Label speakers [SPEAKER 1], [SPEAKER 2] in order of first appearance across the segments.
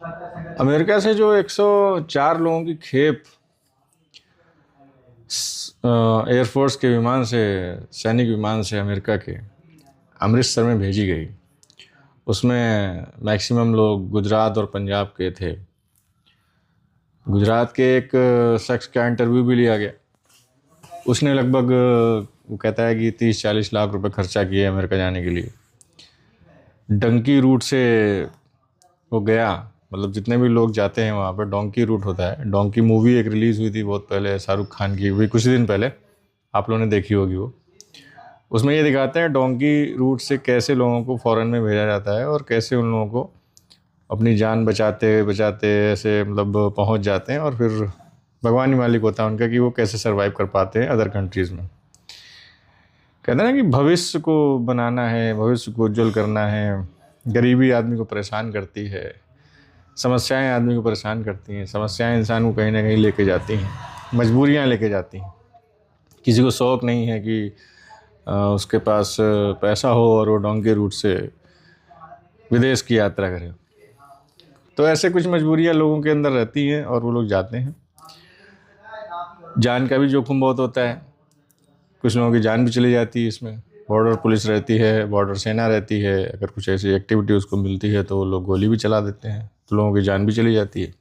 [SPEAKER 1] America से जो 104 लोगों की खेप एयरफोर्स के विमान से, सैनिक विमान से अमेरिका के अमृतसर में भेजी गई, उसमें मैक्सिमम लोग गुजरात और पंजाब के थे। गुजरात के एक शख्स का इंटरव्यू भी लिया गया। उसने लगभग वो कहता है कि 30-40 लाख रुपए खर्चा किए अमेरिका जाने के लिए। डंकी रूट से वो गया, मतलब जितने भी लोग जाते हैं वहाँ पर डोंकी रूट होता है। डोंकी मूवी एक रिलीज़ हुई थी बहुत पहले, शाहरुख खान की हुई, कुछ दिन पहले, आप लोगों ने देखी होगी वो। उसमें ये दिखाते हैं डोंकी रूट से कैसे लोगों को फ़ॉरेन में भेजा जाता है और कैसे उन लोगों को अपनी जान बचाते बचाते ऐसे मतलब पहुँच जाते हैं, और फिर भगवान ही मालिक होता है उनका कि वो कैसे सर्वाइव कर पाते हैं अदर कंट्रीज़ में। कहते हैं ना कि भविष्य को बनाना है, भविष्य को उज्जवल करना है। गरीबी आदमी को परेशान करती है, समस्याएं आदमी को परेशान करती हैं, समस्याएं इंसान को कहीं ना कहीं लेके जाती हैं, मजबूरियां लेके जाती हैं। किसी को शौक़ नहीं है कि उसके पास पैसा हो और वो डोंकी रूट से विदेश की यात्रा करे। तो ऐसे कुछ मजबूरियां लोगों के अंदर रहती हैं और वो लोग जाते हैं। जान का भी जोखिम बहुत होता है, कुछ लोगों की जान भी चली जाती है इसमें। बॉर्डर पुलिस रहती है, बॉर्डर सेना रहती है, अगर कुछ ऐसी एक्टिविटी उसको मिलती है तो वो लोग गोली भी चला देते हैं, तो लोगों की जान भी चली जाती है।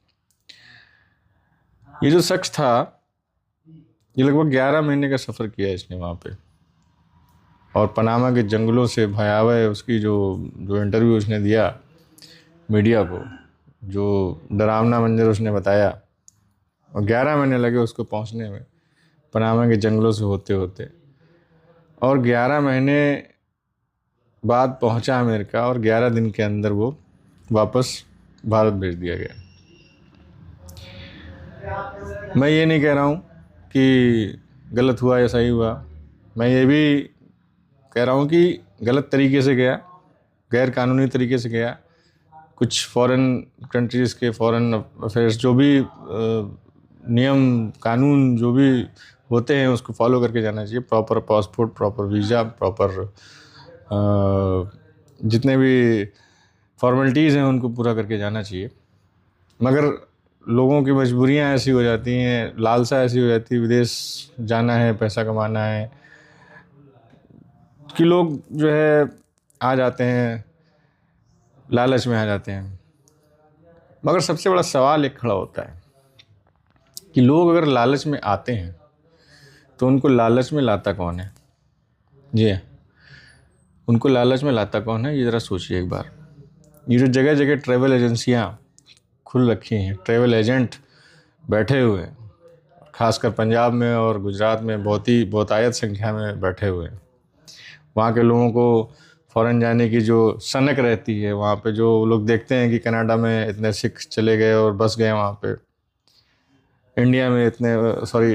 [SPEAKER 1] ये जो शख्स था, ये लगभग 11 महीने का सफ़र किया इसने वहाँ पे, और पनामा के जंगलों से भयावह उसकी जो इंटरव्यू उसने दिया मीडिया को, जो डरावना मंजर उसने बताया, और 11 महीने लगे उसको पहुँचने में पनामा के जंगलों से होते होते, और 11 महीने बाद पहुंचा अमेरिका, और 11 दिन के अंदर वो वापस भारत भेज दिया गया। मैं ये नहीं कह रहा हूँ कि गलत हुआ या सही हुआ, मैं ये भी कह रहा हूँ कि गलत तरीके से गया, गैर कानूनी तरीके से गया। कुछ फॉरेन कंट्रीज़ के फॉरेन अफेयर्स जो भी नियम कानून जो भी होते हैं उसको फॉलो करके जाना चाहिए। Proper passport, proper visa, proper जितने भी फॉर्मेलिटीज़ हैं उनको पूरा करके जाना चाहिए। मगर लोगों की मजबूरियां ऐसी हो जाती हैं, लालसा ऐसी हो जाती है, विदेश जाना है, पैसा कमाना है, कि लोग जो है आ जाते हैं, लालच में आ जाते हैं। मगर सबसे बड़ा सवाल एक खड़ा होता है कि लोग अगर लालच में आते हैं तो उनको लालच में लाता कौन है? जी, उनको लालच में लाता कौन है, ये ज़रा सोचिए एक बार। ये जो जगह जगह ट्रैवल एजेंसियां खुल रखी हैं, ट्रैवल एजेंट बैठे हुए हैं, खासकर पंजाब में और गुजरात में बहुतायत संख्या में बैठे हुए हैं। वहाँ के लोगों को फ़ॉरेन जाने की जो सनक रहती है, वहाँ पे जो लोग देखते हैं कि कनाडा में इतने सिख चले गए और बस गए वहाँ पे, इंडिया में इतने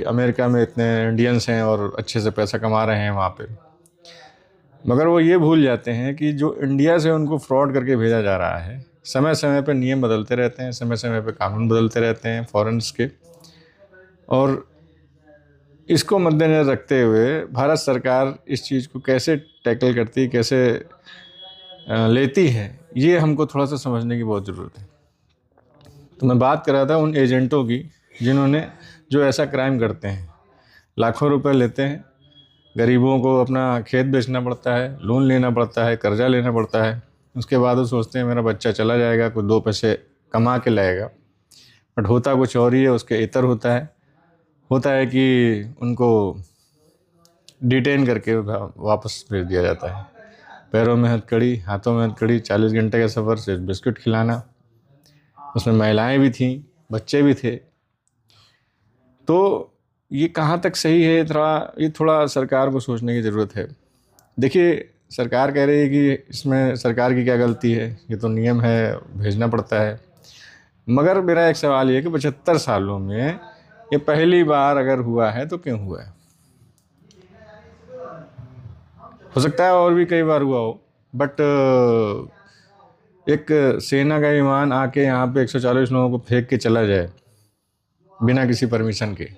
[SPEAKER 1] अमेरिका में इतने इंडियंस हैं और अच्छे से पैसा कमा रहे हैं वहाँ पे। मगर वो ये भूल जाते हैं कि जो इंडिया से उनको फ्रॉड करके भेजा जा रहा है, समय समय पे नियम बदलते रहते हैं, समय समय पे कानून बदलते रहते हैं फॉरेन्स के, और इसको मद्देनज़र रखते हुए भारत सरकार इस चीज़ को कैसे टैकल करती है, कैसे लेती है, ये हमको थोड़ा सा समझने की बहुत ज़रूरत है। तो मैं बात कर रहा था उन एजेंटों की जिन्होंने जो ऐसा क्राइम करते हैं, लाखों रुपए लेते हैं, गरीबों को अपना खेत बेचना पड़ता है, लोन लेना पड़ता है, कर्जा लेना पड़ता है, उसके बाद वो सोचते हैं मेरा बच्चा चला जाएगा, कुछ 2 पैसे कमा के लाएगा, बट होता कुछ और ही है। उसके इतर होता है कि उनको डिटेन करके वापस भेज दिया जाता है। पैरों में हथकड़ी, हाथों में हथकड़ी, 40 घंटे का सफ़र, सिर्फ बिस्कुट खिलाना, उसमें महिलाएं भी थीं, बच्चे भी थे। तो ये कहाँ तक सही है, ये थोड़ा सरकार को सोचने की ज़रूरत है। देखिए, सरकार कह रही है कि इसमें सरकार की क्या गलती है, ये तो नियम है, भेजना पड़ता है। मगर मेरा एक सवाल ये है कि 75 सालों में ये पहली बार अगर हुआ है तो क्यों हुआ है? हो सकता है और भी कई बार हुआ हो, बट एक सेना का विमान आके यहाँ पे 140 लोगों को फेंक के चला जाए बिना किसी परमिशन के,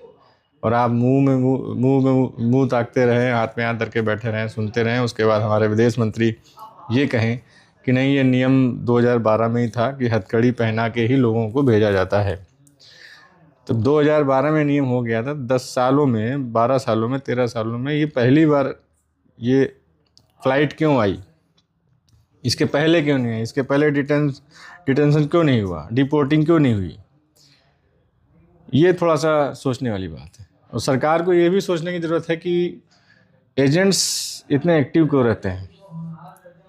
[SPEAKER 1] और आप मुंह ताकते रहें, हाथ में हाथ धर के बैठे रहें, सुनते रहें, उसके बाद हमारे विदेश मंत्री ये कहें कि नहीं, ये नियम 2012 में ही था कि हथकड़ी पहना के ही लोगों को भेजा जाता है। तो 2012 में नियम हो गया था, 10 सालों में, 12 सालों में, 13 सालों में ये पहली बार ये फ़्लाइट क्यों आई? इसके पहले क्यों नहीं आई? इसके पहले डिटेंशन क्यों नहीं हुआ? डिपोर्टिंग क्यों नहीं हुई? ये थोड़ा सा सोचने वाली बात है। और सरकार को ये भी सोचने की ज़रूरत है कि एजेंट्स इतने एक्टिव क्यों रहते हैं?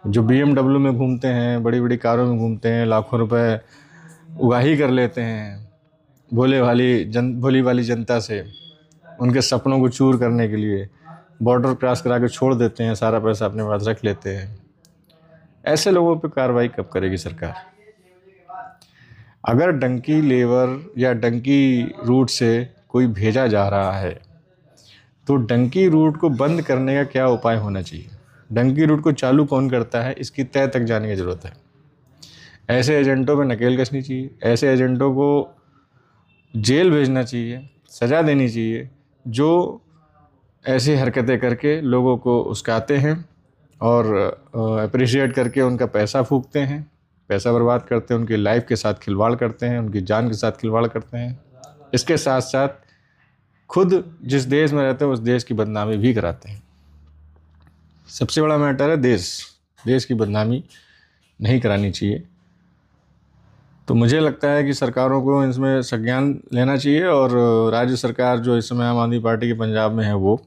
[SPEAKER 1] जो BMW में घूमते हैं, बड़ी बड़ी कारों में घूमते हैं, लाखों रुपए उगाही कर लेते हैं भोली वाली जनता से, उनके सपनों को चूर करने के लिए बॉर्डर क्रॉस करा के छोड़ देते हैं, सारा पैसा अपने पास रख लेते हैं। ऐसे लोगों पे कार्रवाई कब करेगी सरकार? अगर डंकी लेबर या डंकी रूट से कोई भेजा जा रहा है तो डंकी रूट को बंद करने का क्या उपाय होना चाहिए? डंकी रूट को चालू कौन करता है, इसकी तय तक जाने की ज़रूरत है। ऐसे एजेंटों पे नकेल कसनी चाहिए, ऐसे एजेंटों को जेल भेजना चाहिए, सज़ा देनी चाहिए जो ऐसी हरकतें करके लोगों को उस्काते हैं और अप्रिशिएट करके उनका पैसा फूकते हैं, पैसा बर्बाद करते हैं, उनकी लाइफ के साथ खिलवाड़ करते हैं, उनकी जान के साथ खिलवाड़ करते हैं। इसके साथ साथ खुद जिस देश में रहते हैं उस देश की बदनामी भी कराते हैं। सबसे बड़ा मैटर है देश की बदनामी नहीं करानी चाहिए। तो मुझे लगता है कि सरकारों को इसमें संज्ञान लेना चाहिए और राज्य सरकार जो इस समय आम आदमी पार्टी के पंजाब में है, वो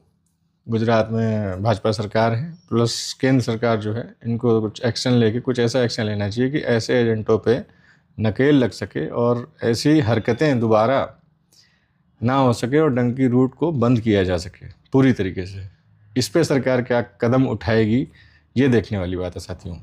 [SPEAKER 1] गुजरात में भाजपा सरकार है, प्लस केंद्र सरकार जो है, इनको कुछ एक्शन लेके कुछ ऐसा एक्शन लेना चाहिए कि ऐसे एजेंटों पे नकेल लग सके और ऐसी हरकतें दोबारा ना हो सके और डंकी रूट को बंद किया जा सके पूरी तरीके से। इस पे सरकार क्या कदम उठाएगी, ये देखने वाली बात है साथियों।